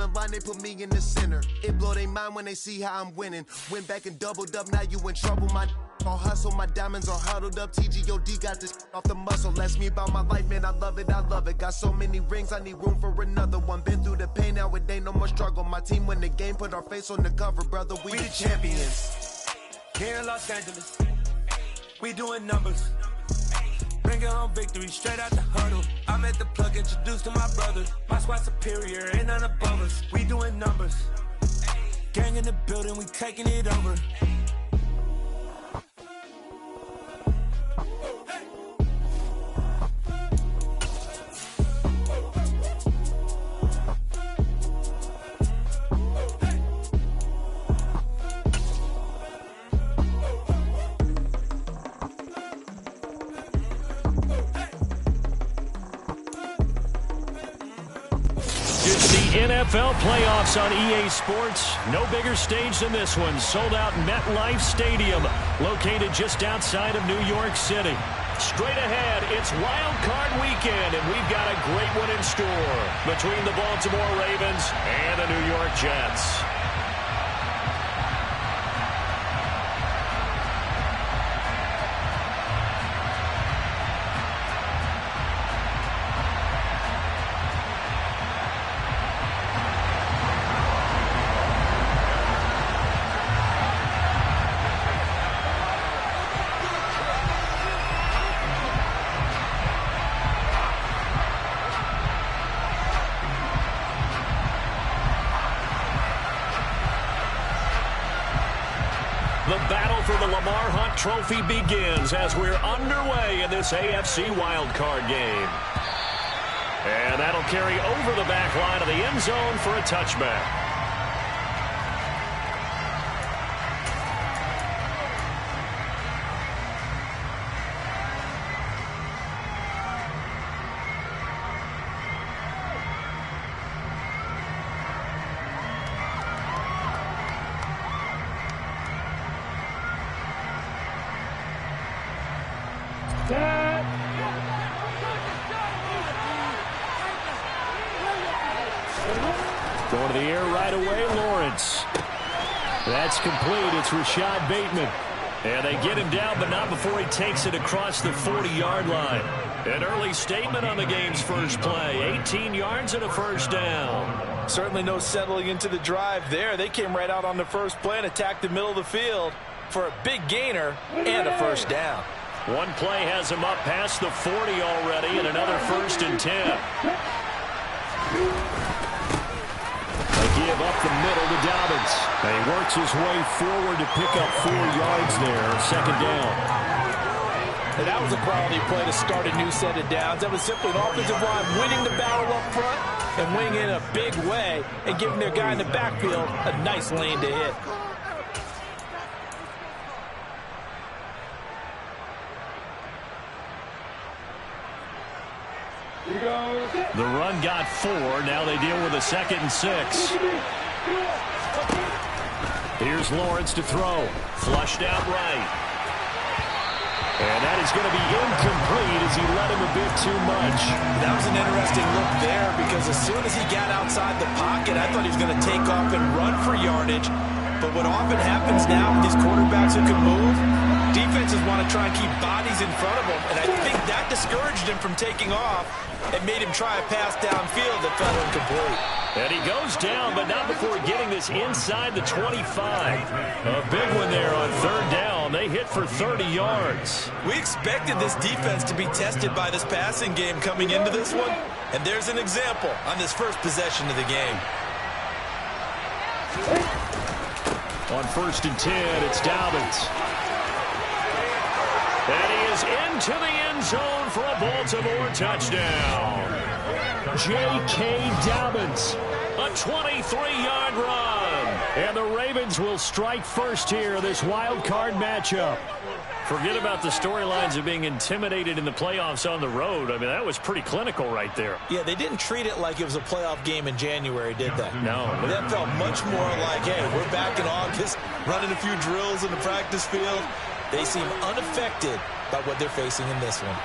the line, they put me in the center. It blow their mind when they see how I'm winning. Went back and doubled up, now you in trouble. My all hustle, my diamonds are huddled up. TGOD got this off the muscle. Ask me about my life, man, I love it, I love it. Got so many rings, I need room for another one. Been through the pain, now it ain't no more struggle. My team win the game, put our face on the cover, brother, we the champions. Here in Los Angeles, we doing numbers. Bringing home victory straight out the huddle. I'm at the plug, introduced to my brother. My squad superior, ain't none above us. We doing numbers. Gang in the building, we taking it over. NFL playoffs on EA Sports. No bigger stage than this one. Sold out MetLife Stadium, located just outside of New York City. Straight ahead, it's Wild Card Weekend, and we've got a great one in store between the Baltimore Ravens and the New York Jets. The battle for the Lamar Hunt Trophy begins as we're underway in this AFC wildcard game. And that'll carry over the back line of the end zone for a touchback. Going to the air right away, Lawrence. That's complete. It's Rashad Bateman. And they get him down, but not before he takes it across the 40-yard line. An early statement on the game's first play. 18 yards and a first down. Certainly no settling into the drive there. They came right out on the first play and attacked the middle of the field for a big gainer and a first down. One play has him up past the 40 already, and another 1st and 10. They give up the middle to Dobbins. And he works his way forward to pick up 4 yards there, 2nd down. And that was a quality play to start a new set of downs. That was simply an offensive line winning the battle up front and winning in a big way and giving their guy in the backfield a nice lane to hit. The run got 4. Now they deal with a 2nd and 6. Here's Lawrence to throw. Flushed out right. And that is going to be incomplete as he led him a bit too much. That was an interesting look there because as soon as he got outside the pocket, I thought he was going to take off and run for yardage. But what often happens now with these quarterbacks who can move, defenses want to try and keep bodies in front of them. And I think that discouraged him from taking off and made him try a pass downfield that fell incomplete. And he goes down, but not before getting this inside the 25. A big one there on 3rd down. They hit for 30 yards. We expected this defense to be tested by this passing game coming into this one. And there's an example on this first possession of the game. On 1st and 10, it's Dobbins. And he is into the end zone for a Baltimore touchdown. J.K. Dobbins, a 23-yard run. And the Ravens will strike first here, this wild card matchup. Forget about the storylines of being intimidated in the playoffs on the road. I mean, that was pretty clinical right there. Yeah, they didn't treat it like it was a playoff game in January, did they? No. That felt much more like, hey, we're back in August, running a few drills in the practice field. They seem unaffected by what they're facing in this one.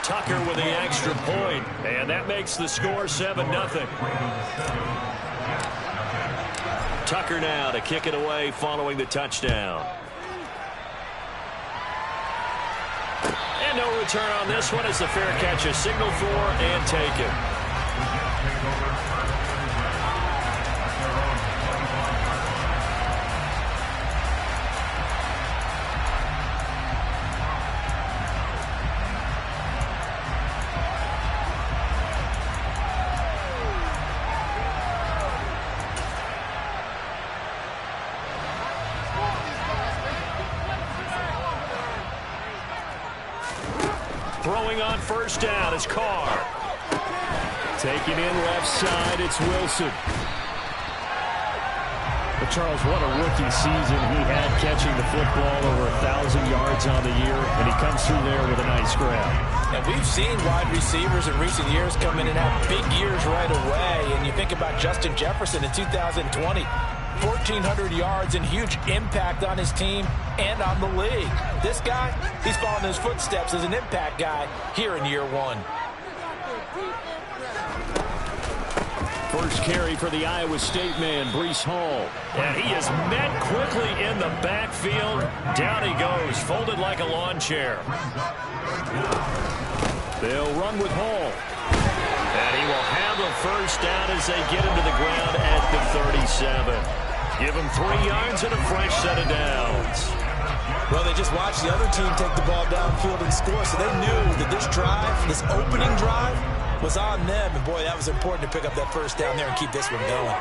Tucker with the extra point, and that makes the score 7-0. Tucker now to kick it away following the touchdown. And no return on this one as the fair catch is signaled for and taken. Throwing on first down is Carr. Taking in left side, it's Wilson. But Charles, what a rookie season he had catching the football, over 1,000 yards on the year, and he comes through there with a nice grab. And we've seen wide receivers in recent years come in and have big years right away. And you think about Justin Jefferson in 2020. 1,400 yards and huge impact on his team and on the league. This guy, he's following his footsteps as an impact guy here in year one. First carry for the Iowa State man, Breece Hall. And he is met quickly in the backfield. Down he goes, folded like a lawn chair. They'll run with Hall. And he will have a first down as they get him to the ground at the 37. Give him 3 yards and a fresh set of downs. Well, they just watched the other team take the ball downfield and score, so they knew that this drive, this opening drive, was on them. And, boy, that was important to pick up that first down there and keep this one going.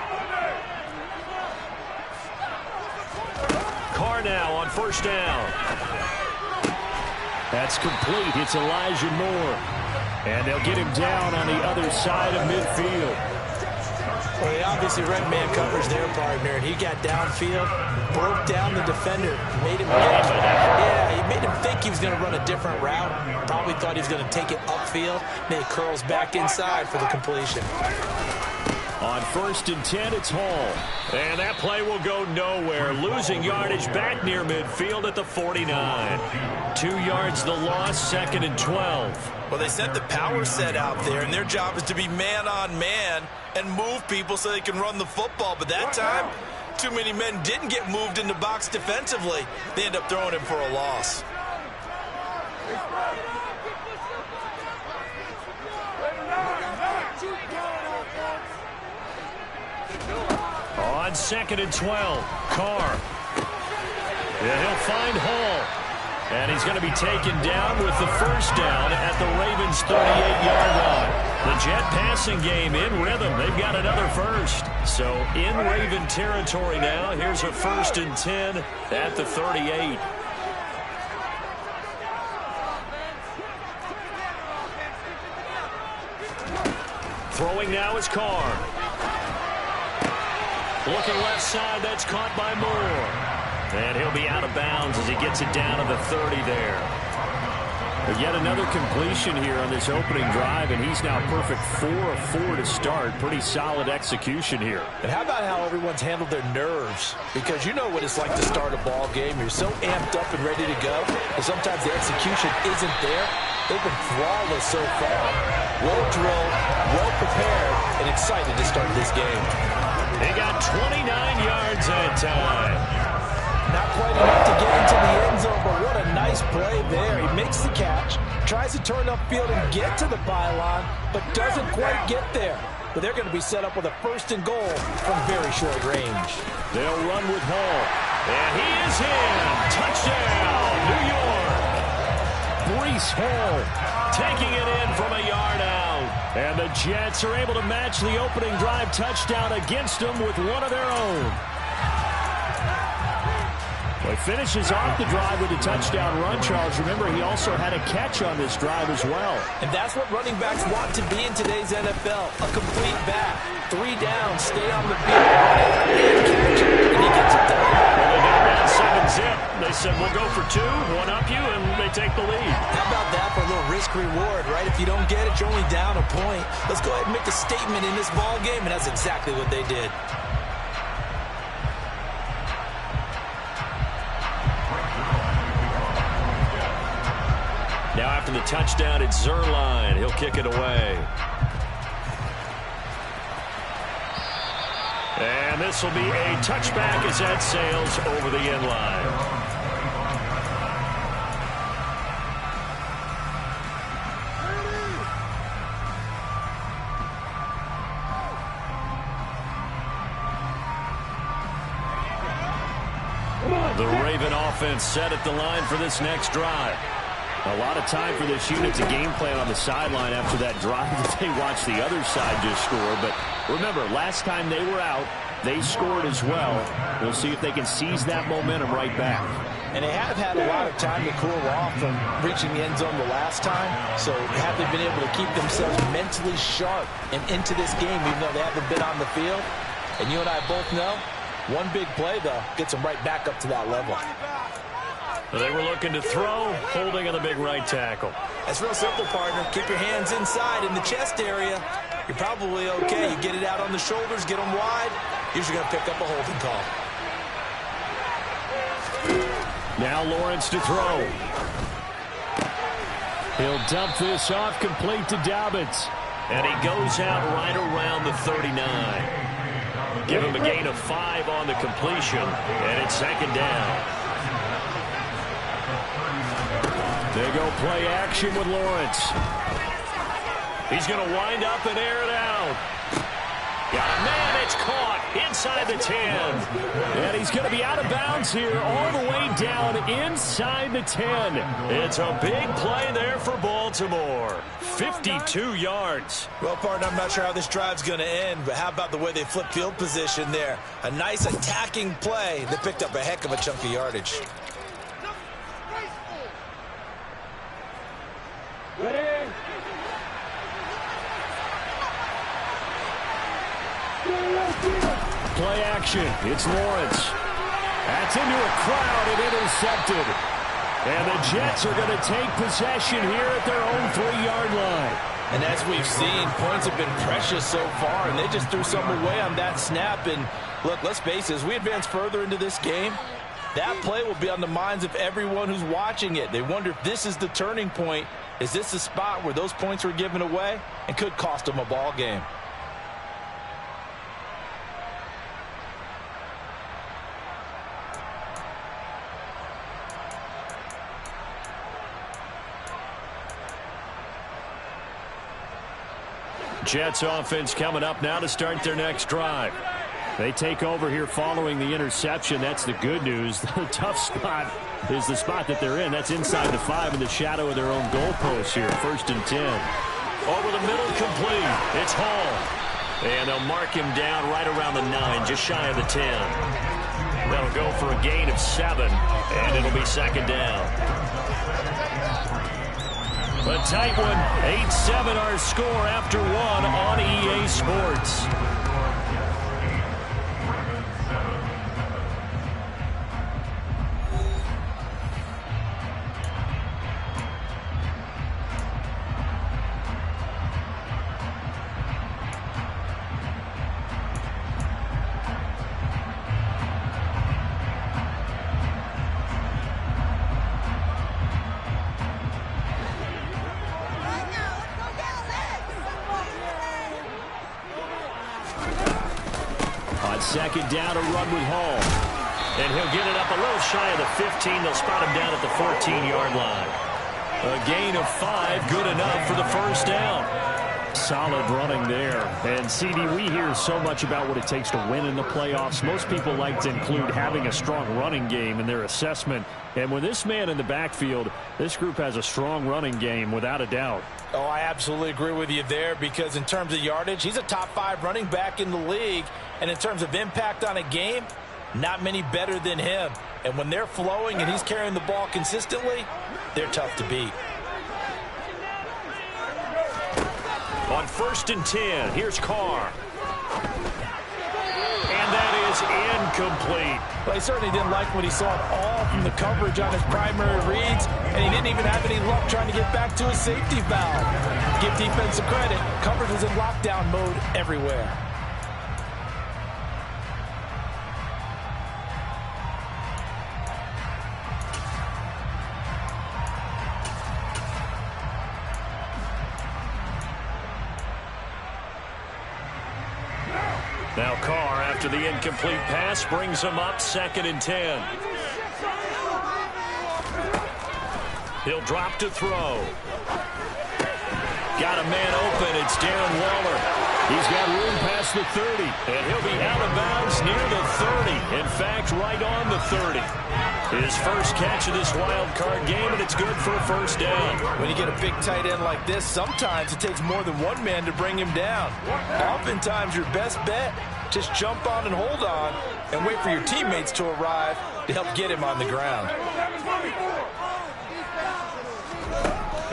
Carr now on first down. That's complete. It's Elijah Moore. And they'll get him down on the other side of midfield. Well, they obviously read man coverage there, partner, and he got downfield, broke down the defender, made him he made him think he was going to run a different route. Probably thought he was going to take it upfield. Then he curls back inside for the completion. On 1st and 10, it's Hall. And that play will go nowhere. Losing yardage back near midfield at the 49. 2 yards the loss, 2nd and 12. Well, they sent the power set out there, and their job is to be man-on-man and move people so they can run the football. But that time, too many men didn't get moved in the box defensively. They end up throwing him for a loss. On 2nd and 12, Carr. Yeah, he'll find Hall. And he's going to be taken down with the first down at the Ravens' 38-yard line. The Jet passing game in rhythm. They've got another first. So in Raven territory now. Here's a 1st and 10 at the 38. Throwing now is Carr. Looking left side, that's caught by Moore. And he'll be out of bounds as he gets it down to the 30 there. But yet another completion here on this opening drive, and he's now perfect 4 of 4 to start. Pretty solid execution here. And how about how everyone's handled their nerves? Because you know what it's like to start a ball game. You're so amped up and ready to go, and sometimes the execution isn't there. They've been flawless so far. Well drilled, well prepared, and excited to start this game. They got 29 yards that time. Not quite enough to get into the end zone, but what a nice play there. He makes the catch, tries to turn upfield and get to the pylon, but doesn't quite get there. But they're going to be set up with a 1st and goal from very short range. They'll run with Hall. And he is in. Touchdown, New York. Breece Hall taking it in from a yard out. And the Jets are able to match the opening drive touchdown against them with one of their own. Well, he finishes off the drive with a touchdown run, Charles. Remember, he also had a catch on this drive as well. And that's what running backs want to be in today's NFL. A complete back. 3 down, stay on the field, and catch it, and he gets it done. Well, they got down 7-zip. They said, we'll go for 2, one up you, and they take the lead. How about that for a little risk-reward, right? If you don't get it, you're only down a point. Let's go ahead and make a statement in this ball game, and that's exactly what they did. Now after the touchdown, it's Zerline. He'll kick it away. And this will be a touchback as that sails over the end line. The Raven offense set at the line for this next drive. A lot of time for this unit to game plan on the sideline after that drive that they watched the other side just score. But remember, last time they were out, they scored as well. We'll see if they can seize that momentum right back. And they have had a lot of time to cool off from reaching the end zone the last time. So have they been able to keep themselves mentally sharp and into this game, even though they haven't been on the field? And you and I both know, one big play, though, gets them right back up to that level. They were looking to throw, holding on the big right tackle. That's real simple, partner. Keep your hands inside in the chest area. You're probably okay. You get it out on the shoulders, get them wide. Usually going to pick up a holding call. Now Lawrence to throw. He'll dump this off, complete to Dobbins. And he goes out right around the 39. Give him a gain of 5 on the completion, and it's second down. They go play action with Lawrence. He's going to wind up and air it out. Got a man, it's caught inside the 10. And he's going to be out of bounds here all the way down inside the 10. It's a big play there for Baltimore. 52 yards. Well, partner, I'm not sure how this drive's going to end, but how about the way they flip field position there? A nice attacking play that picked up a heck of a chunk of yardage. Ready? Play action. It's Lawrence. That's into a crowd and intercepted. And the Jets are going to take possession here at their own 3-yard line. And as we've seen, points have been precious so far, and they just threw some away on that snap. And look, let's face it, as we advance further into this game, that play will be on the minds of everyone who's watching it. They wonder if this is the turning point. Is this the spot where those points were given away and could cost them a ball game? Jets offense coming up now to start their next drive. They take over here following the interception. That's the good news. The tough spot is the spot that they're in. That's inside the 5 in the shadow of their own goalpost here. 1st and 10. Over the middle, complete. It's Hall. And they'll mark him down right around the 9, just shy of the 10. That'll go for a gain of 7, and it'll be second down. A tight one. 8-7 our score after 1 on EA Sports. Second down, a run with Hall. And he'll get it up a little shy of the 15. They'll spot him down at the 14-yard line. A gain of 5, good enough for the first down. Solid running there. And, CD, we hear so much about what it takes to win in the playoffs. Most people like to include having a strong running game in their assessment. And with this man in the backfield, this group has a strong running game without a doubt. Oh, I absolutely agree with you there, because in terms of yardage, he's a top 5 running back in the league. And in terms of impact on a game, not many better than him. And when they're flowing and he's carrying the ball consistently, they're tough to beat. On 1st and 10, here's Carr. And that is incomplete. Well, he certainly didn't like what he saw at all from the coverage on his primary reads, and he didn't even have any luck trying to get back to his safety valve. Give defense some credit. Coverage was in lockdown mode everywhere. Now Carr, after the incomplete pass, brings him up 2nd and 10. He'll drop to throw. Got a man open. It's Darren Waller. He's got room past the 30, and he'll be out of bounds near the 30. In fact, right on the 30. His first catch of this wild card game, and it's good for a first down. When you get a big tight end like this, sometimes it takes more than one man to bring him down. Oftentimes, your best bet, just jump on and hold on and wait for your teammates to arrive to help get him on the ground.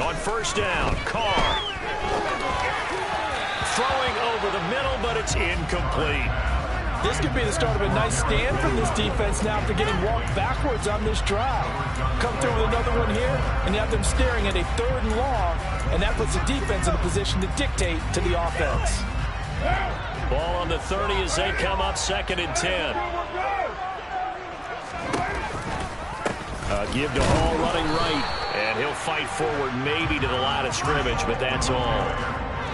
On first down, Carr. Throwing over the middle, but it's incomplete. This could be the start of a nice stand from this defense now after getting walked backwards on this drive. Come through with another one here, and you have them staring at a 3rd and long, and that puts the defense in a position to dictate to the offense. Ball on the 30 as they come up 2nd and 10. Give to Hall running right, and he'll fight forward maybe to the line of scrimmage, but that's all.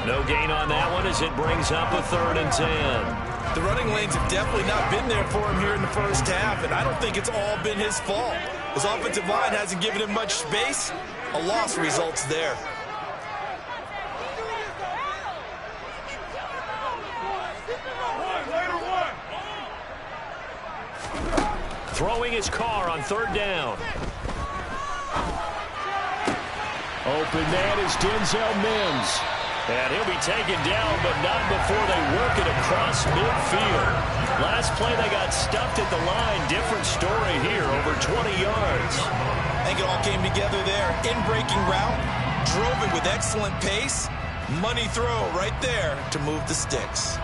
No gain on that one as it brings up a 3rd and 10. The running lanes have definitely not been there for him here in the first half, and I don't think it's all been his fault. His offensive line hasn't given him much space. A loss results there. Throwing his Carr on 3rd down. Open man is Denzel Mims. And he'll be taken down, but not before they work it across midfield. Last play, they got stuffed at the line. Different story here, over 20 yards. I think it all came together there. In-breaking route, drove it with excellent pace. Money throw right there to move the sticks.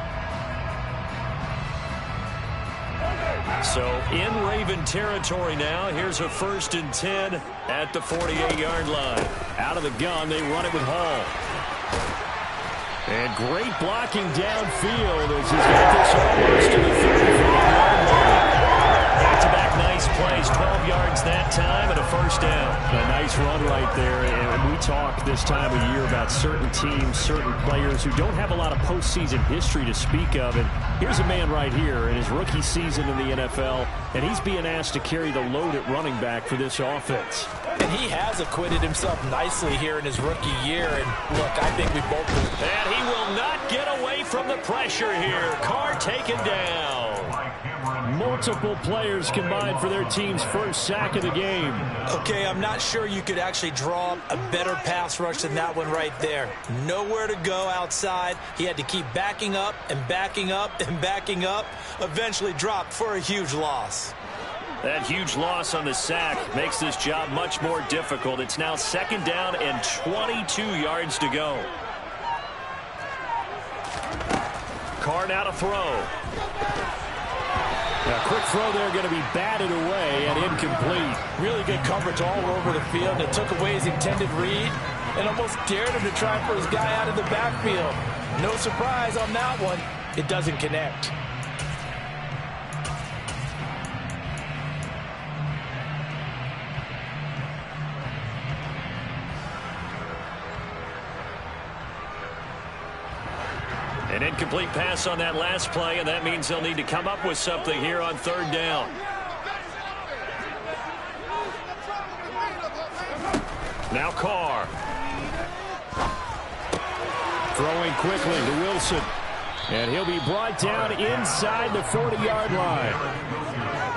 So in Raven territory now. Here's a 1st and 10 at the 48-yard line. Out of the gun, they run it with Hall. And great blocking downfield as he's got this almost to the 35-yard line. Back-to-back nice plays, 12 yards that time, and a first down. A nice run right there. And we talk this time of year about certain teams, certain players who don't have a lot of postseason history to speak of. And here's a man right here in his rookie season in the NFL, and he's being asked to carry the load at running back for this offense. And he has acquitted himself nicely here in his rookie year. And look, I think we both do. And he will not get away from the pressure here. Carr taken down. Multiple players combined for their team's first sack of the game. Okay, I'm not sure you could actually draw up a better pass rush than that one right there. Nowhere to go outside. He had to keep backing up and backing up and backing up. Eventually dropped for a huge loss. That huge loss on the sack makes this job much more difficult. It's now 2nd down and 22 yards to go. Carr now to throw. A quick throw there going to be batted away and incomplete. Really good coverage all over the field. It took away his intended read and almost dared him to try for his guy out of the backfield. No surprise on that one. It doesn't connect. An incomplete pass on that last play, and that means they'll need to come up with something here on 3rd down. Now Carr. Throwing quickly to Wilson. And he'll be brought down inside the 40-yard line.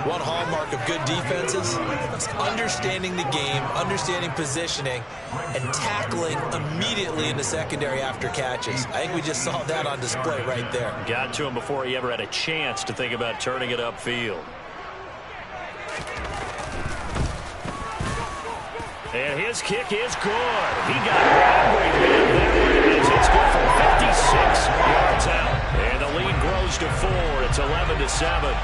One hallmark of good defenses is understanding the game, understanding positioning, and tackling immediately in the secondary after catches. I think we just saw that on display right there. Got to him before he ever had a chance to think about turning it upfield. And his kick is good. He got angry. There it is. It's good for 56 yards out. And the lead grows to 4. It's 11-7.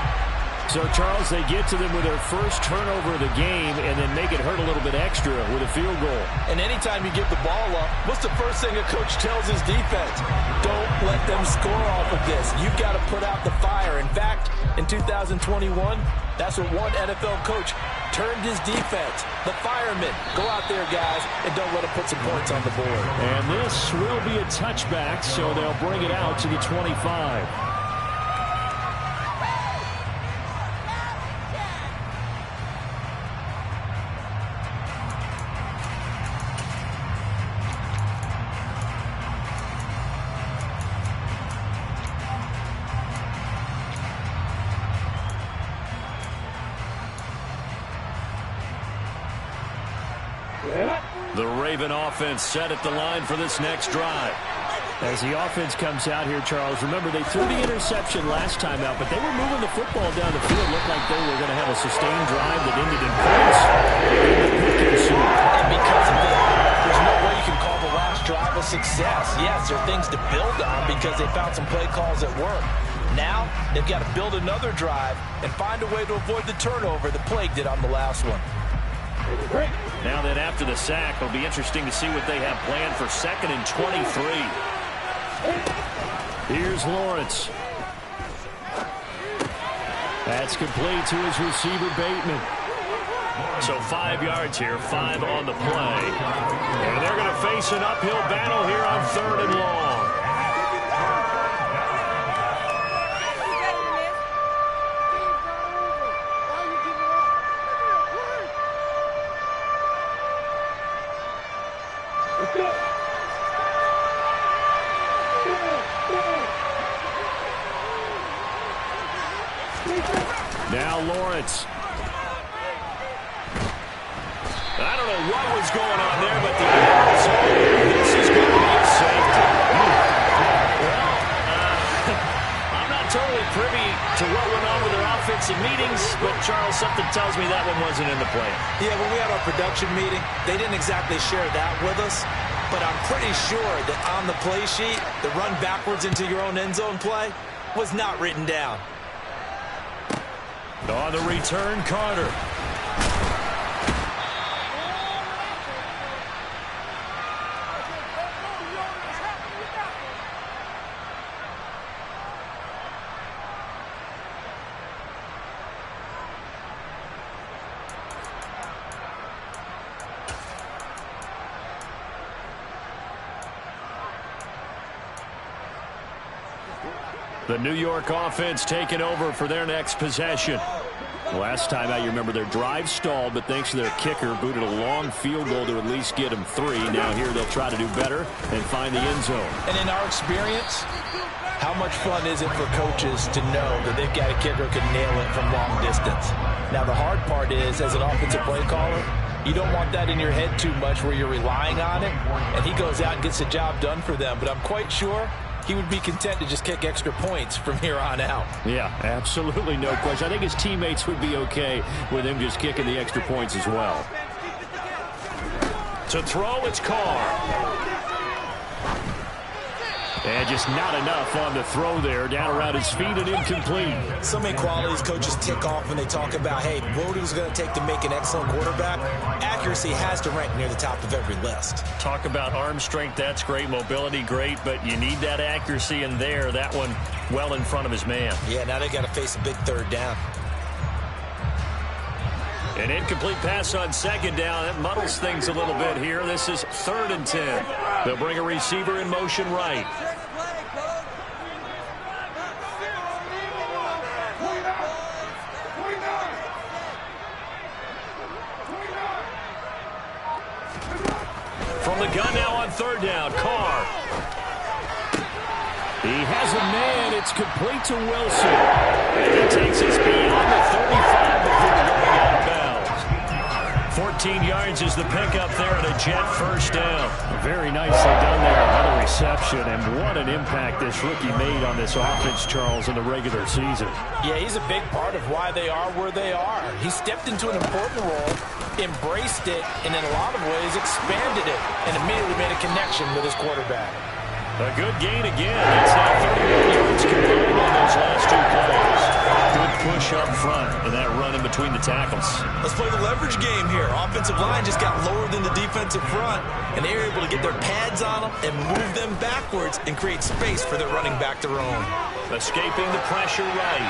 So, Charles, they get to them with their first turnover of the game and then make it hurt a little bit extra with a field goal. And anytime you give the ball up, what's the first thing a coach tells his defense? Don't let them score off of this. You've got to put out the fire. In fact, in 2021, that's what one NFL coach turned his defense. The firemen. Go out there, guys, and don't let them put some points on the board. And this will be a touchback, so they'll bring it out to the 25. The Raven offense set at the line for this next drive. As the offense comes out here, Charles, remember they threw the interception last time out, but they were moving the football down the field. Looked like they were going to have a sustained drive that ended in points. And because of that, there's no way you can call the last drive a success. Yes, there are things to build on because they found some play calls that work. Now, they've got to build another drive and find a way to avoid the turnover that plagued it on the last one. Now then, after the sack, it'll be interesting to see what they have planned for 2nd and 23. Here's Lawrence. That's complete to his receiver, Bateman. So 5 yards here, 5 on the play. And they're going to face an uphill battle here on 3rd and long. Now Lawrence. I don't know what was going on there, but the this is going to be a safety. Well, I'm not totally privy to what went on with their offensive meetings, but Charles, something tells me that one wasn't in the plan. Yeah, when we had our production meeting, they didn't exactly share that with us, but I'm pretty sure that on the play sheet, the run backwards into your own end zone play was not written down. On the return, Carter. The New York offense taking over for their next possession. Last time out, you remember their drive stalled, but thanks to their kicker, booted a long field goal to at least get them 3. Now here they'll try to do better and find the end zone. And in our experience, how much fun is it for coaches to know that they've got a kicker who can nail it from long distance? Now the hard part is, as an offensive play caller, you don't want that in your head too much where you're relying on it, and he goes out and gets the job done for them. But I'm quite sure he would be content to just kick extra points from here on out. Yeah, absolutely no question. I think his teammates would be okay with him just kicking the extra points as well. To throw, it's Carr. And just not enough on the throw there. Down around his feet and incomplete. So many qualities coaches tick off when they talk about, hey, what it was going to take to make an excellent quarterback. Accuracy has to rank near the top of every list. Talk about arm strength, that's great. Mobility, great. But you need that accuracy in there. That one well in front of his man. Yeah, now they got to face a big 3rd down. An incomplete pass on 2nd down. That muddles things a little bit here. This is 3rd and 10. They'll bring a receiver in motion right. From the gun now on 3rd down, Carr. He has a man. It's complete to Wilson. And he takes us beyond the 35 before going out of bounds. 14 yards is the pickup there and a Jet first down. Very nicely done there. Another reception, and what an impact this rookie made on this offense, Charles, in the regular season. Yeah, he's a big part of why they are where they are. He stepped into an important role, embraced it, and in a lot of ways expanded it, and immediately made a connection with his quarterback. A good gain again. That's now 31 yards combined on those last 2 plays. Good push up front and that run in between the tackles. Let's play the leverage game here. Offensive line just got lower than the defensive front, and they were able to get their pads on them and move them backwards and create space for their running back to roam. Escaping the pressure right.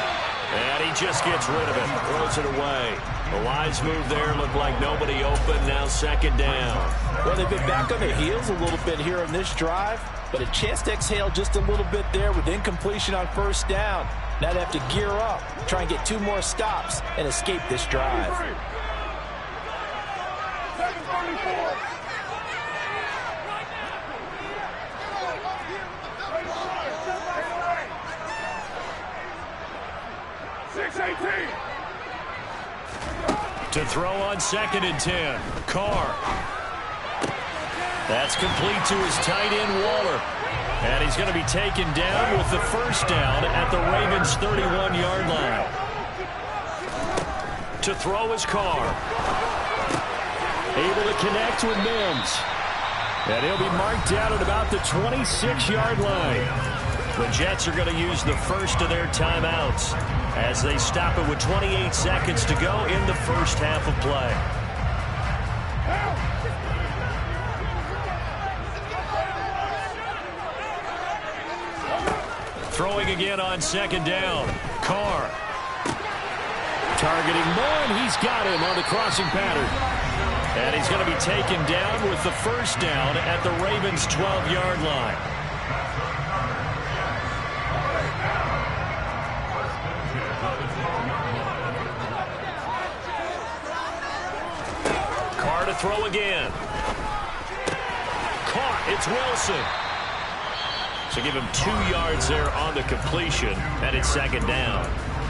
And he just gets rid of it. Throws it away. The wise move there. Looked like nobody open. Now 2nd down. Well, they've been back on their heels a little bit here on this drive, but a chance to exhale just a little bit there with incompletion on 1st down. Now they have to gear up, try and get 2 more stops, and escape this drive. To throw on 2nd and 10. Carr. That's complete to his tight end, Waller. And he's going to be taken down with the first down at the Ravens' 31-yard line. To throw his Carr. Able to connect with Mims. And he'll be marked down at about the 26-yard line. The Jets are going to use the first of their timeouts as they stop it with 28 seconds to go in the first half of play. Throwing again on second down. Carr. Targeting Munn. He's got him on the crossing pattern. And he's going to be taken down with the first down at the Ravens' 12-yard line. Carr to throw again. Caught. It's Wilson. So give him 2 yards there on the completion, and it's second down.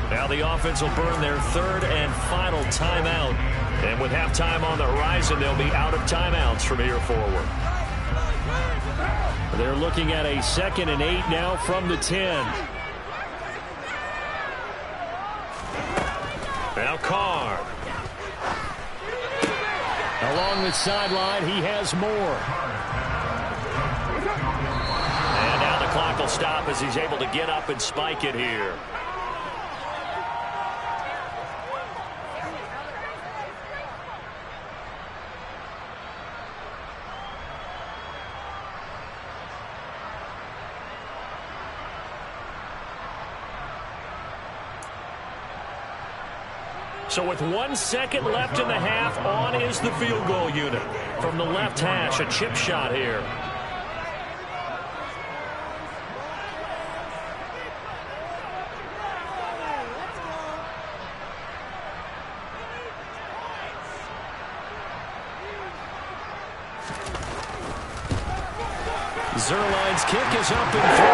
Now the offense will burn their third and final timeout. And with halftime on the horizon, they'll be out of timeouts from here forward. They're looking at a 2nd and 8 now from the 10. Now Carr. Along the sideline, he has more. And now the clock will stop as he's able to get up and spike it here. So with 1 second left in the half, on is the field goal unit. From the left hash, a chip shot here. Zerline's kick is up and through.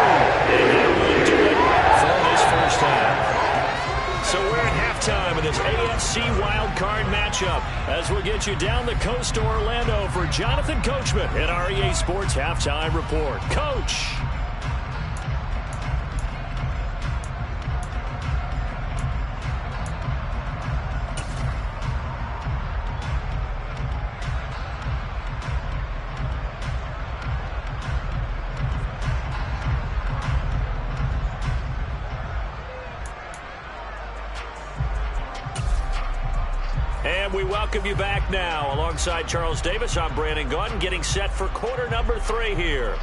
And that will do it for this first half. So we're at halftime in this AFC wildcard matchup as we'll get you down the coast to Orlando for Jonathan Coachman at our EA Sports Halftime Report. Coach. And we welcome you back now. Alongside Charles Davis, I'm Brandon Gunn, getting set for quarter number 3 here.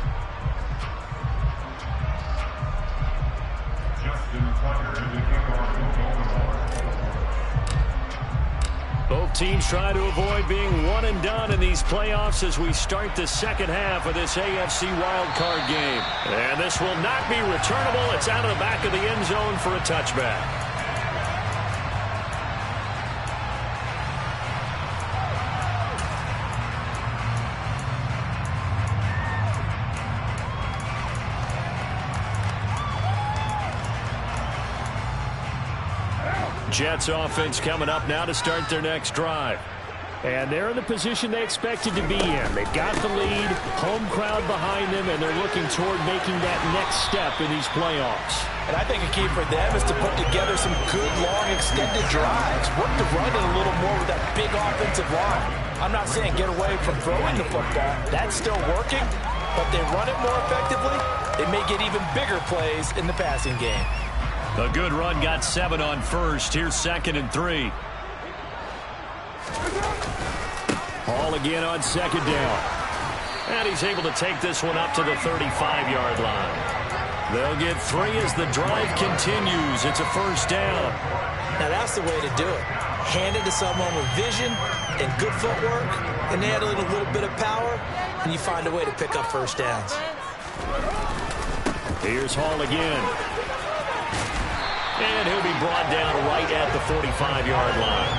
Both teams try to avoid being one and done in these playoffs as we start the second half of this AFC wildcard game. And this will not be returnable. It's out of the back of the end zone for a touchback. Jets offense coming up now to start their next drive. And they're in the position they expected to be in. They've got the lead, home crowd behind them, and they're looking toward making that next step in these playoffs. And I think a key for them is to put together some good, long, extended drives. Work the run in a little more with that big offensive line. I'm not saying get away from throwing the football. That's still working, but they run it more effectively. They may get even bigger plays in the passing game. A good run got 7 on first. Here's 2nd and 3. Hall again on second down. And he's able to take this one up to the 35-yard line. They'll get 3 as the drive continues. It's a first down. Now that's the way to do it. Hand it to someone with vision and good footwork, and add a little bit of power, and you find a way to pick up first downs. Here's Hall again. And he'll be brought down right at the 45-yard line.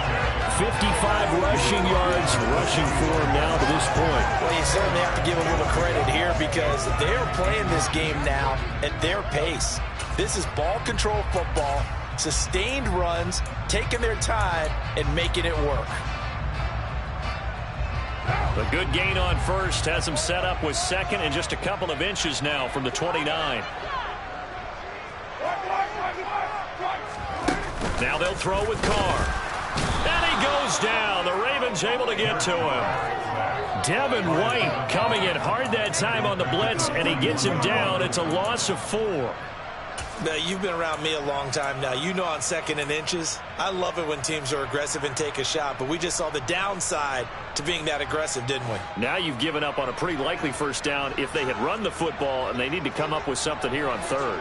55 rushing yards rushing for him now to this point. Well, you certainly have to give a little credit here because they're playing this game now at their pace. This is ball control football, sustained runs, taking their time, and making it work. A good gain on first has him set up with second and just a couple of inches now from the 29. Now they'll throw with Carr. And he goes down. The Ravens able to get to him. Devin White coming in hard that time on the blitz, and he gets him down. It's a loss of 4. Now, you've been around me a long time now. You know on second and inches, I love it when teams are aggressive and take a shot, but we just saw the downside to being that aggressive, didn't we? Now you've given up on a pretty likely first down if they had run the football, and they need to come up with something here on third.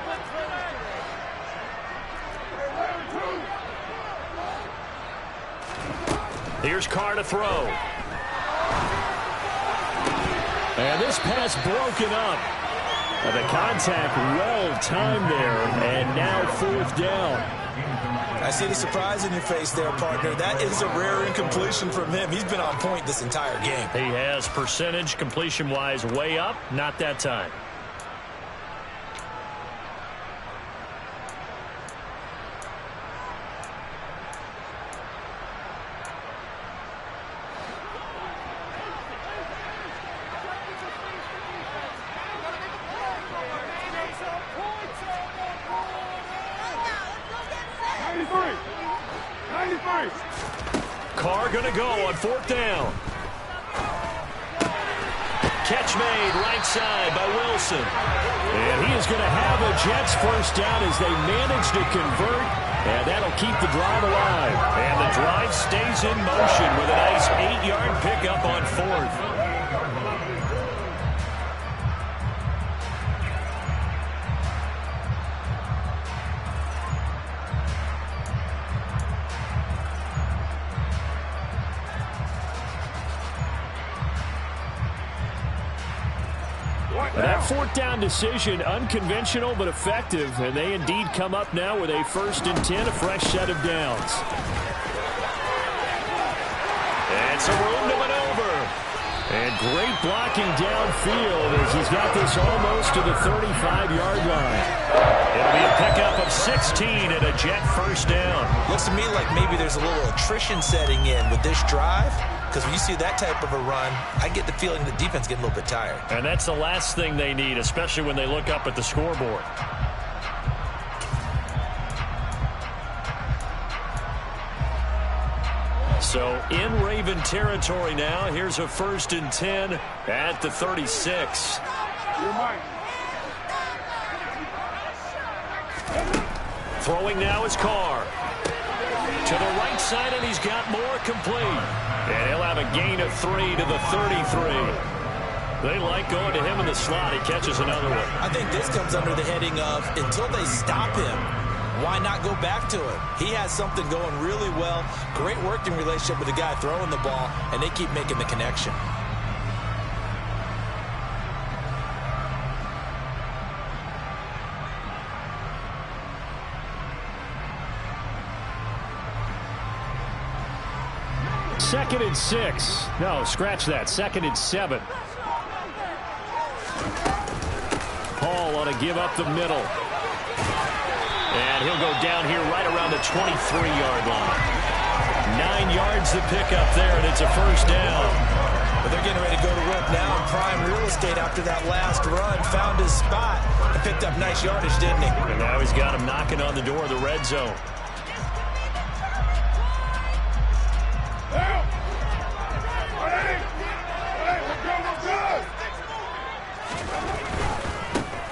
Here's Carr to throw. And this pass broken up. The contact well-timed there, and now 4th down. I see the surprise in your face there, partner. That is a rare incompletion from him. He's been on point this entire game. He has percentage completion-wise way up, not that time. Carr going to go on 4th down. Catch made right side by Wilson. And he is going to have a Jets first down as they manage to convert. And that'll keep the drive alive. And the drive stays in motion with a nice 8-yard pickup on 4th. That 4th down decision, unconventional but effective, and they indeed come up now with a 1st and 10, a fresh set of downs. And some room to maneuver. And great blocking downfield as he's got this almost to the 35-yard line. It'll be a pickup of 16 and a Jet first down. Looks to me like maybe there's a little attrition setting in with this drive. Because when you see that type of a run, I get the feeling the defense getting a little bit tired. And that's the last thing they need, especially when they look up at the scoreboard. So in Raven territory now. Here's a 1st and 10 at the 36. Throwing now is Carr. To the right side, and he's got more complete. And he'll have a gain of 3 to the 33. They like going to him in the slot. He catches another one. I think this comes under the heading of until they stop him, why not go back to him? He has something going really well. Great working relationship with the guy throwing the ball, and they keep making the connection. Second and 6. No, scratch that. 2nd and 7. Paul ought to give up the middle. And he'll go down here right around the 23-yard line. 9 yards to pick up there, and it's a first down. But they're getting ready to go to work now in prime real estate after that last run. Found his spot and picked up nice yardage, didn't he? And now he's got him knocking on the door of the red zone.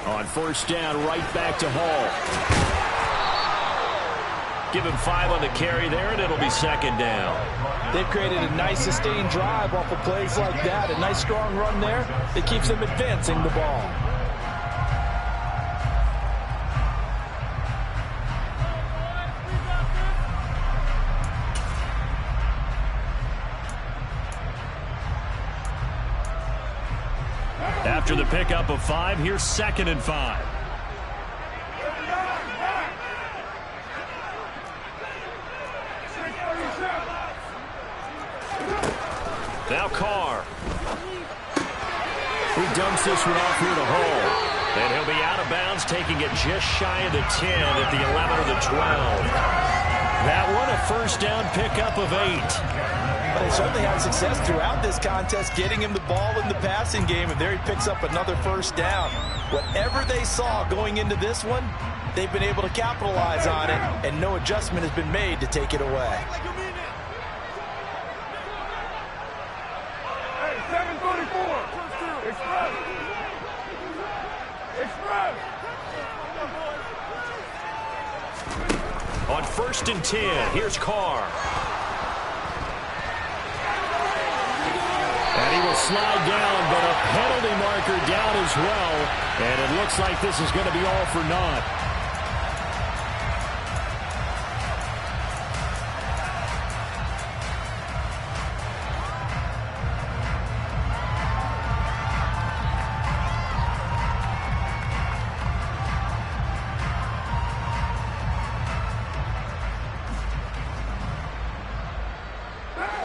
On first down, right back to Hall. Give him 5 on the carry there, and it'll be 2nd down. They've created a nice sustained drive off of plays like that. A nice strong run there that keeps them advancing the ball. After the pickup of 5, here's 2nd and 5. Now Carr. He dumps this one off here to Hall. And he'll be out of bounds, taking it just shy of the 10 at the 11 or the 12. That one a first down pickup of 8. But they certainly had success throughout this contest, getting him the ball in the passing game, and there he picks up another first down. Whatever they saw going into this one, they've been able to capitalize on it, and no adjustment has been made to take it away. Hey, 734. Express. Express. On 1st and 10, here's Carr. And he will slide down, but a penalty marker down as well. And it looks like this is going to be all for naught.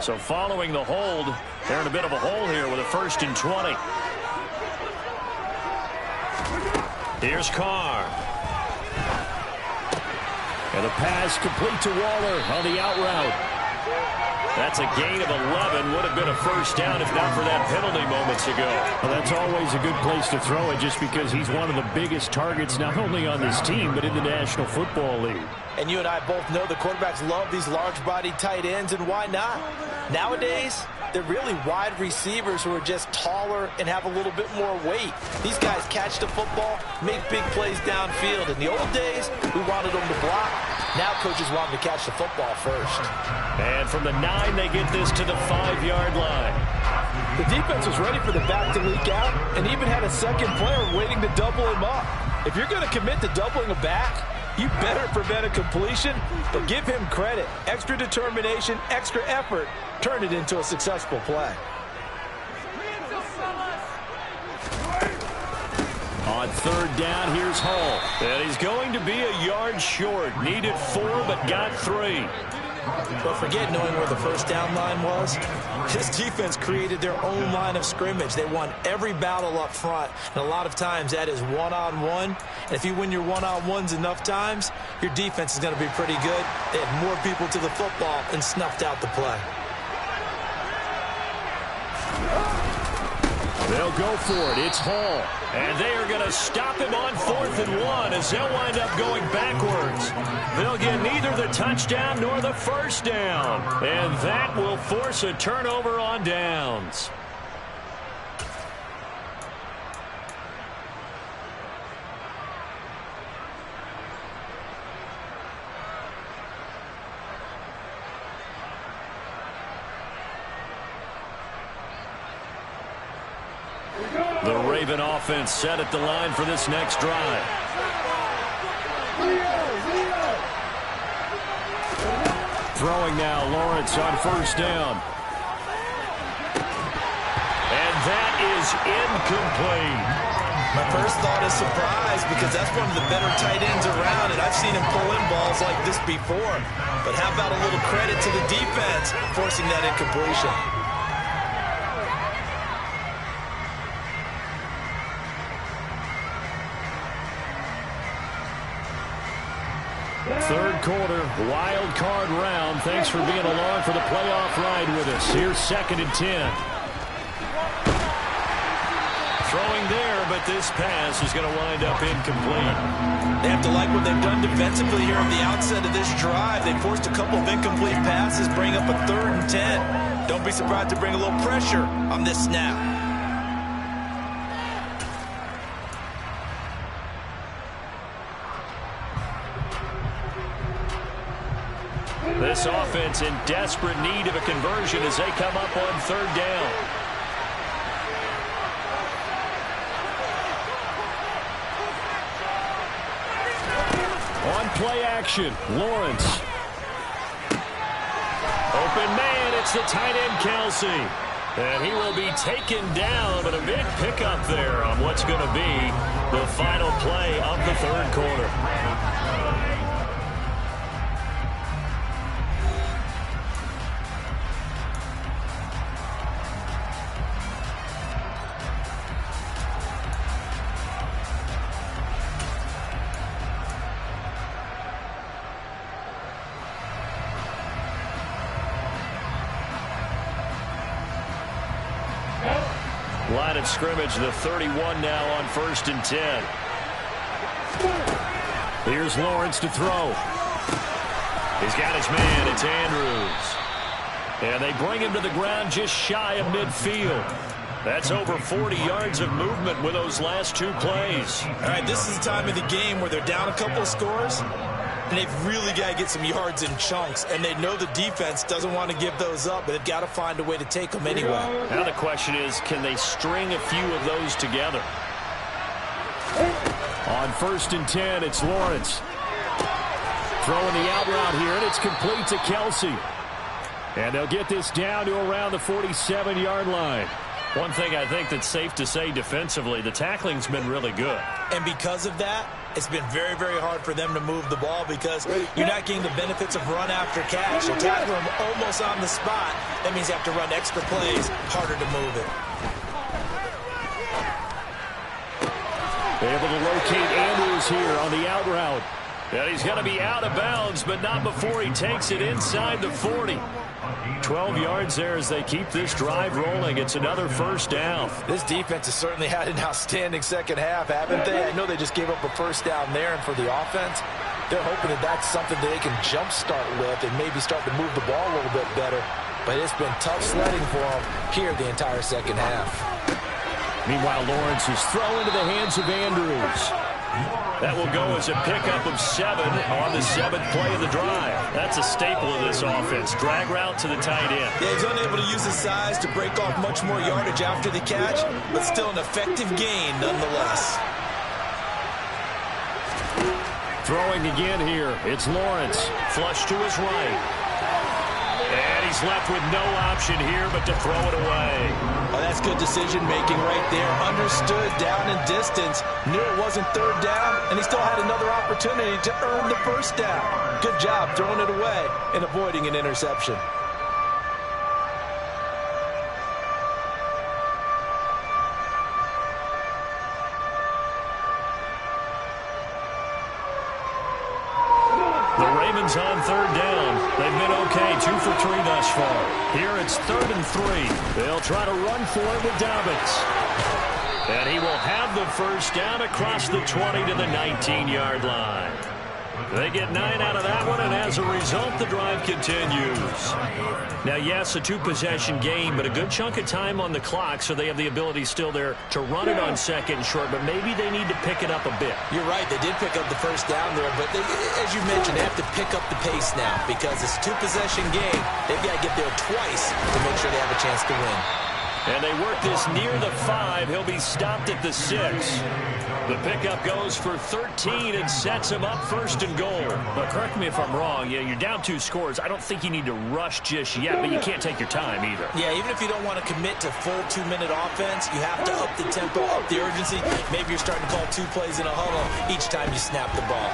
So following the hold, they're in a bit of a hole here with a 1st and 20. Here's Carr. And the pass complete to Waller on the out route. That's a gain of 11. Would have been a first down if not for that penalty moments ago. Well, that's always a good place to throw it just because he's one of the biggest targets not only on this team but in the National Football League. And you and I both know the quarterbacks love these large-bodied tight ends, and why not? Nowadays, they're really wide receivers who are just taller and have a little bit more weight. These guys catch the football, make big plays downfield. In the old days, we wanted them to block. Now coaches want them to catch the football first. And from the 9, they get this to the 5-yard line. The defense was ready for the back to leak out and even had a second player waiting to double him up. If you're going to commit to doubling a back, you better prevent a completion, but give him credit. Extra determination, extra effort, turn it into a successful play. On 3rd down, here's Hall. And he's going to be a yard short. Needed 4, but got 3. But forget knowing where the first down line was. This defense created their own line of scrimmage. They won every battle up front, and a lot of times that is one-on-one. And if you win your one-on-ones enough times, your defense is going to be pretty good. They had more people to the football and snuffed out the play. They'll go for it. It's Hall. And they are going to stop him on 4th and 1 as they'll wind up going backwards. They'll get neither the touchdown nor the first down. And that will force a turnover on downs. The Raven offense set at the line for this next drive. Throwing now, Lawrence on 1st down. And that is incomplete. My first thought is surprise because that's one of the better tight ends around, and I've seen him pull in balls like this before. But how about a little credit to the defense forcing that incompletion? Third quarter, wild card round. Thanks for being along for the playoff ride with us. Here's 2nd and 10. Throwing there, but this pass is going to wind up incomplete. They have to like what they've done defensively here at the outset of this drive. They forced a couple of incomplete passes, bring up a 3rd and 10. Don't be surprised to bring a little pressure on this snap. This offense in desperate need of a conversion as they come up on 3rd down. On play action, Lawrence. Open man, it's the tight end Kelsey. And he will be taken down, but a big pickup there on what's going to be the final play of the 3rd quarter. of scrimmage, the 31 now on 1st and 10. Here's Lawrence to throw. He's got his man. It's Andrews. And they bring him to the ground just shy of midfield. That's over 40 yards of movement with those last 2 plays. All right, this is the time of the game where they're down a couple of scores, and they've really got to get some yards in chunks, and they know the defense doesn't want to give those up, but they've got to find a way to take them anyway. Now the question is, can they string a few of those together? On 1st and 10, it's Lawrence. Throwing the out route here, and it's complete to Kelsey. And they'll get this down to around the 47-yard line. One thing I think that's safe to say defensively, the tackling's been really good. And because of that, it's been very, very hard for them to move the ball because you're not getting the benefits of run after catch. You tackle them almost on the spot. That means you have to run extra plays, harder to move it. Able to locate Andrews here on the out route. And he's going to be out of bounds, but not before he takes it inside the 40. 12 yards there as they keep this drive rolling. It's another 1st down. This defense has certainly had an outstanding second half, haven't they? I know they just gave up a 1st down there, and for the offense, they're hoping that that's something that they can jumpstart with and maybe start to move the ball a little bit better. But it's been tough sledding for them here the entire second half. Meanwhile, Lawrence is thrown into the hands of Andrews. That will go as a pickup of 7 on the 7th play of the drive. That's a staple of this offense. Drag route to the tight end. Yeah, he's unable to use his size to break off much more yardage after the catch, but still an effective gain nonetheless. Throwing again here. It's Lawrence. Flush to his right. And he's left with no option here but to throw it away. Oh, that's good decision-making right there. Understood down and distance. Knew it wasn't 3rd down, and he still had another opportunity to earn the 1st down. Good job throwing it away and avoiding an interception. On 3rd down. They've been okay, 2 for 3 thus far. Here it's 3rd and 3. They'll try to run for it with Dobbins. And he will have the 1st down across the 20 to the 19-yard line. They get 9 out of that one, and as a result, the drive continues. Now, yes, a 2-possession game, but a good chunk of time on the clock, so they have the ability still there to run it on 2nd and short, but maybe they need to pick it up a bit. You're right. They did pick up the 1st down there, but as you mentioned, they have to pick up the pace now because it's a 2-possession game. They've got to get there twice to make sure they have a chance to win. And they work this near the 5. He'll be stopped at the 6. The pickup goes for 13 and sets him up 1st and goal. But correct me if I'm wrong. Yeah, you're down 2 scores. I don't think you need to rush just yet, but you can't take your time either. Yeah, even if you don't want to commit to full 2-minute offense, you have to up the tempo, up the urgency. Maybe you're starting to call 2 plays in a huddle each time you snap the ball.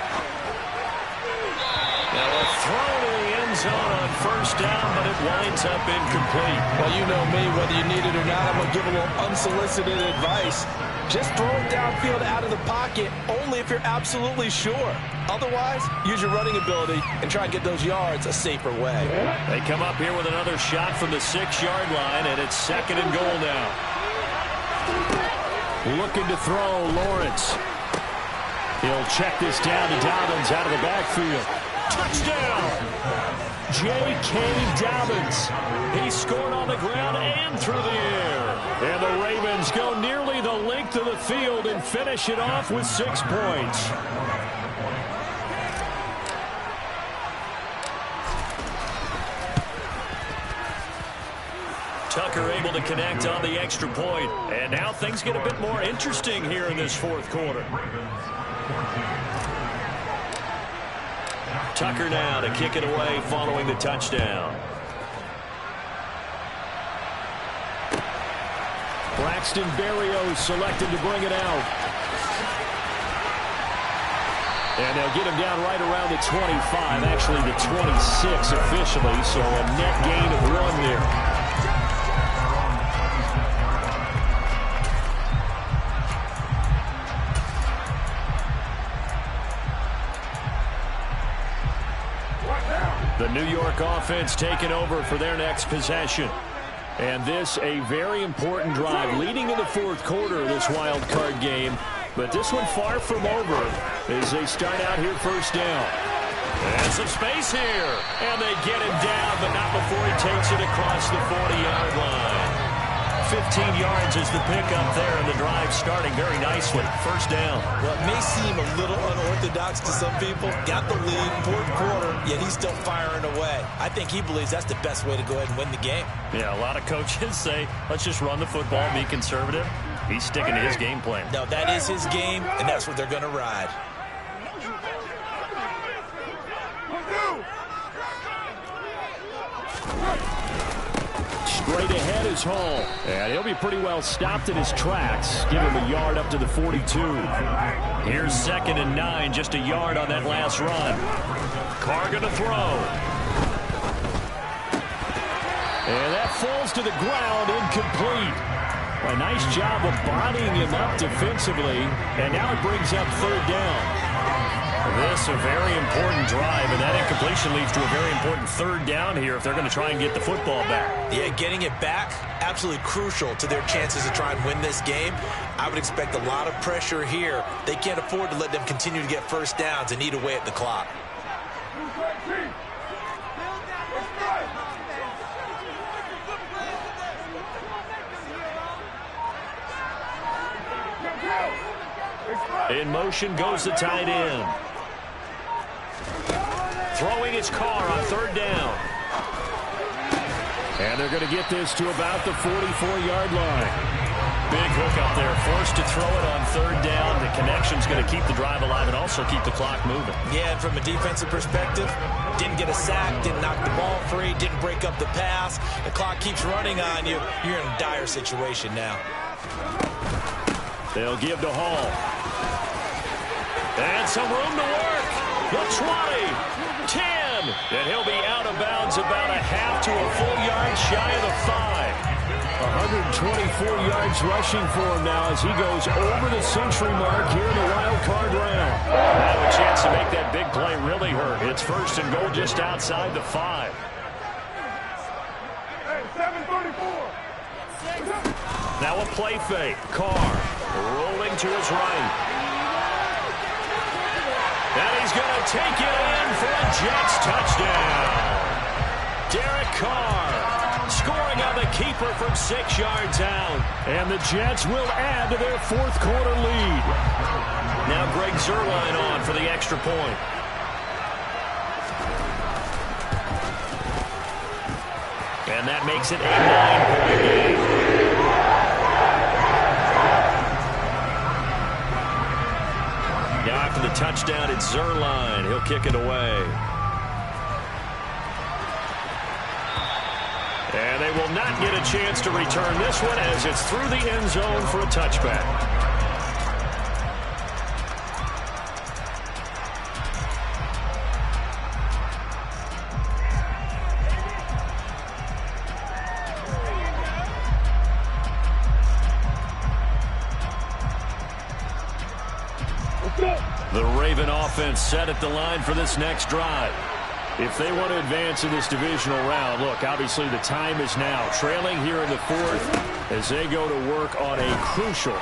Now a throw to the end zone on 1st down, but it winds up incomplete. Well, you know me, whether you need it or not, I'm going to give a little unsolicited advice. Just throw it downfield out of the pocket only if you're absolutely sure. Otherwise, use your running ability and try and get those yards a safer way. They come up here with another shot from the 6-yard line, and it's 2nd and goal now. Looking to throw, Lawrence. He'll check this down to Dobbins out of the backfield. Touchdown! J.K. Dobbins. He scored on the ground and through the air. And the Ravens go nearly the length of the field and finish it off with 6 points. Tucker able to connect on the extra point. And now things get a bit more interesting here in this 4th quarter. Tucker now to kick it away following the touchdown. Braxton Berrios selected to bring it out. And they'll get him down right around the 25, actually the 26 officially, so a net gain of 1 there. The New York offense taking over for their next possession. And this a very important drive leading in the fourth quarter of this wild card game. But this one far from over as they start out here first down. And some space here. And they get him down, but not before he takes it across the 40-yard line. 15 yards is the pickup there, and the drive starting very nicely. First down. Well, it may seem a little unorthodox to some people. Got the lead, fourth quarter, yet he's still firing away. I think he believes that's the best way to go ahead and win the game. Yeah, a lot of coaches say, let's just run the football, be conservative. He's sticking to his game plan. No, that is his game, and that's what they're going to ride. Straight ahead is Hall. And he'll be pretty well stopped in his tracks. Give him a yard up to the 42. Here's 2nd and 9, just a yard on that last run. Carr going to throw. And that falls to the ground, incomplete. A nice job of bodying him up defensively. And now it brings up 3rd down. This a very important drive, and that incompletion leads to a very important 3rd down here if they're going to try and get the football back. Yeah, getting it back, absolutely crucial to their chances to try and win this game. I would expect a lot of pressure here. They can't afford to let them continue to get first downs and eat away at the clock. In motion goes the tight end. Throwing his Carr on 3rd down. And they're going to get this to about the 44-yard line. Big hook up there, forced to throw it on 3rd down. The connection's going to keep the drive alive and also keep the clock moving. Yeah, and from a defensive perspective, didn't get a sack, didn't knock the ball free, didn't break up the pass. The clock keeps running on you. You're in a dire situation now. They'll give to Hall. And some room to work. The 20. 10, and he'll be out of bounds about a half to a full yard shy of the 5. 124 yards rushing for him now as he goes over the century mark here in the wild card round. Now a chance to make that big play really hurt. It's 1st and goal just outside the 5. Hey, 734. Now a play fake. Carr rolling to his right. And he's going to take it in for a Jets touchdown. Derek Carr scoring on the keeper from 6 yards out. And the Jets will add to their fourth quarter lead. Now Greg Zuerlein on for the extra point. And that makes it a 9-point game. Now after the touchdown, it's Zuerlein. He'll kick it away. And they will not get a chance to return this one as it's through the end zone for a touchback. The Raven offense set at the line for this next drive. If they want to advance in this divisional round, look, obviously the time is now. Trailing here in the 4th as they go to work on a crucial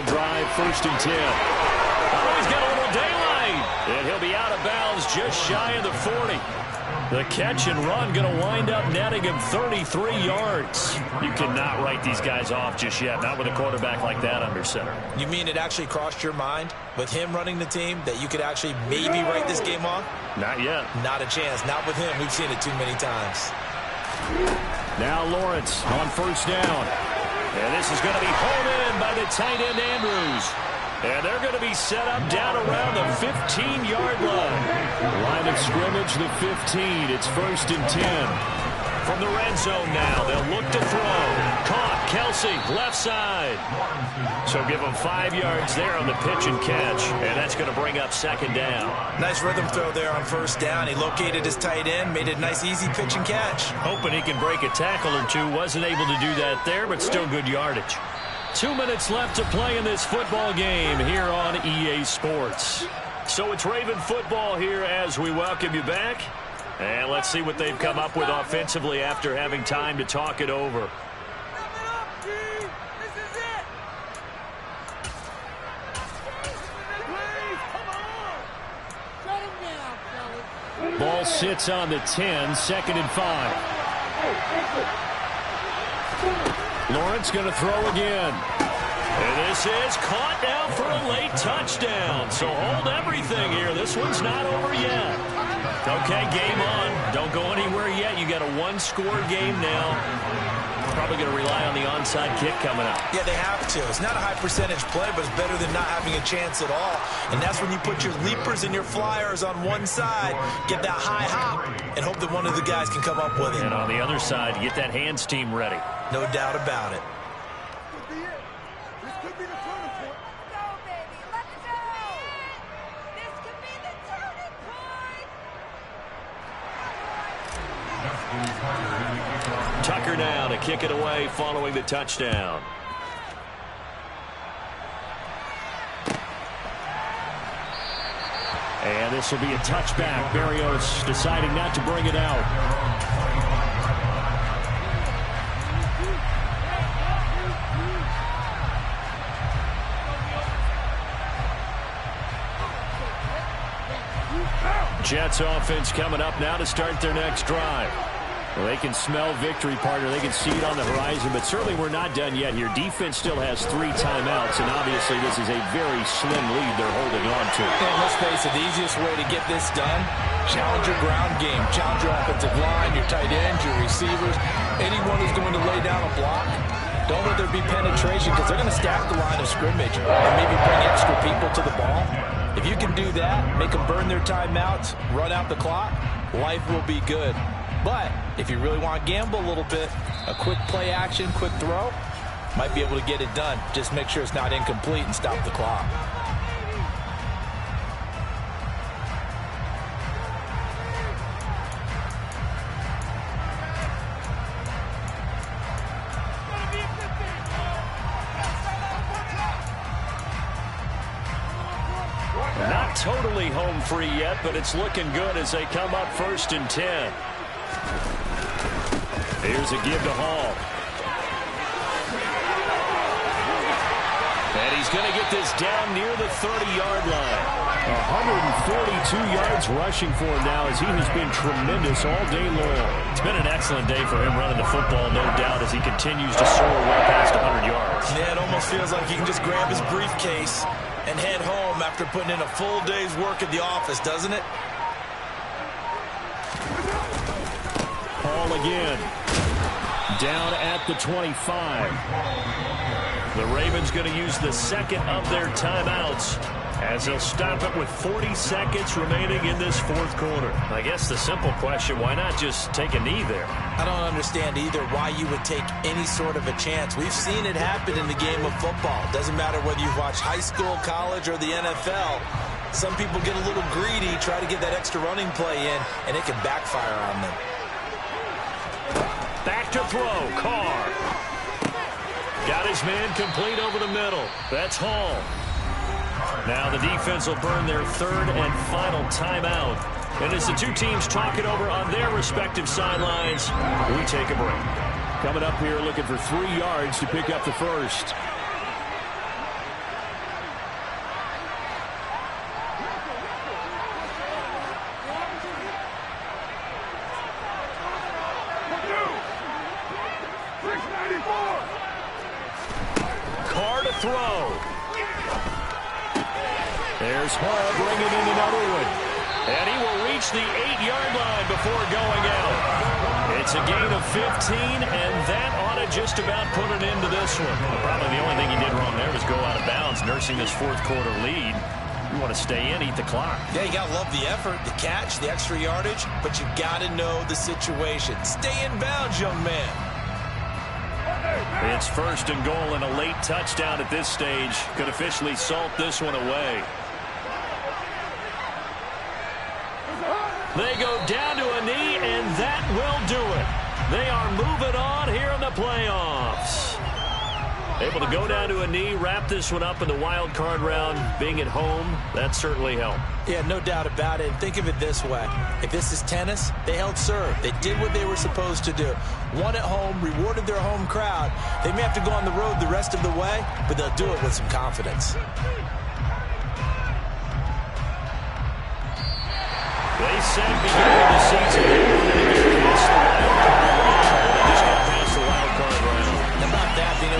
drive, 1st and 10. Oh, he's got a little daylight. And he'll be out of bounds just shy of the 40. The catch and run going to wind up netting him 33 yards. You cannot write these guys off just yet, not with a quarterback like that under center. You mean it actually crossed your mind with him running the team that you could actually maybe write this game off? Not yet. Not a chance. Not with him. We've seen it too many times. Now Lawrence on 1st down. And this is going to be hauled in by the tight end Andrews. And they're going to be set up down around the 15-yard line. Line of scrimmage, the 15. It's 1st and 10. From the red zone now, they'll look to throw. Caught, Kelsey, left side. So give them 5 yards there on the pitch and catch. And that's going to bring up 2nd down. Nice rhythm throw there on 1st down. He located his tight end, made it a nice, easy pitch and catch. Hoping he can break a tackle or two. Wasn't able to do that there, but still good yardage. 2 minutes left to play in this football game here on EA Sports. So it's Raven football here as we welcome you back. And let's see what they've come up with offensively after having time to talk it over. Ball sits on the 10, 2nd and 5. Lawrence going to throw again. And this is caught now for a late touchdown. So hold everything here. This one's not over yet. Okay, game on. Don't go anywhere yet. You got a one-score game now. Probably going to rely on the onside kick coming up. Yeah, they have to. It's not a high-percentage play, but it's better than not having a chance at all. And that's when you put your leapers and your flyers on one side, get that high hop, and hope that one of the guys can come up with it. And on the other side, get that hands team ready. No doubt about it. Tucker now to kick it away following the touchdown. And this will be a touchback. Berrios deciding not to bring it out. Jets offense coming up now to start their next drive. Well, they can smell victory, partner. They can see it on the horizon, but certainly we're not done yet here. Defense still has 3 timeouts, and obviously this is a very slim lead they're holding on to. And let's face it, the easiest way to get this done, challenge your ground game. Challenge your offensive line, your tight ends, your receivers, anyone who's going to lay down a block. Don't let there be penetration because they're going to stack the line of scrimmage and maybe bring extra people to the ball. If you can do that, make them burn their timeouts, run out the clock, life will be good. But if you really want to gamble a little bit, a quick play action, quick throw, might be able to get it done. Just make sure it's not incomplete and stop the clock. Not totally home free yet, but it's looking good as they come up 1st and 10. Here's a give to Hall. And he's going to get this down near the 30-yard line. 142 yards rushing for him now as he has been tremendous all day long. It's been an excellent day for him running the football, no doubt, as he continues to soar well past 100 yards. Yeah, it almost feels like he can just grab his briefcase and head home after putting in a full day's work at the office, doesn't it? Hall again. Down at the 25. The Ravens going to use the second of their timeouts as they'll stop it with 40 seconds remaining in this 4th quarter. I guess the simple question, why not just take a knee there? I don't understand either why you would take any sort of a chance. We've seen it happen in the game of football. Doesn't matter whether you've watched high school, college, or the NFL. Some people get a little greedy, try to get that extra running play in, and it can backfire on them. Back to throw, Carr. Got his man complete over the middle. That's Hall. Now the defense will burn their 3rd and final timeout. And as the two teams talk it over on their respective sidelines, we take a break. Coming up here looking for 3 yards to pick up the first. Carr to throw. There's Hall bringing in another one. And he will reach the 8-yard line before going out. It's a gain of 15, and that ought to just about put an end to this one. Probably the only thing he did wrong there was go out of bounds, nursing this 4th quarter lead. You want to stay in, eat the clock. Yeah, you got to love the effort, the catch, the extra yardage, but you got to know the situation. Stay in bounds, young man. It's 1st and goal, and a late touchdown at this stage could officially salt this one away. They go down to a knee, and that will do it. They are moving on here in the playoffs. Able to go down to a knee, wrap this one up in the wild card round. Being at home, that certainly helped. Yeah, no doubt about it. And think of it this way. If this is tennis, they held serve. They did what they were supposed to do. Won at home, rewarded their home crowd. They may have to go on the road the rest of the way, but they'll do it with some confidence. They they said beginning of the season.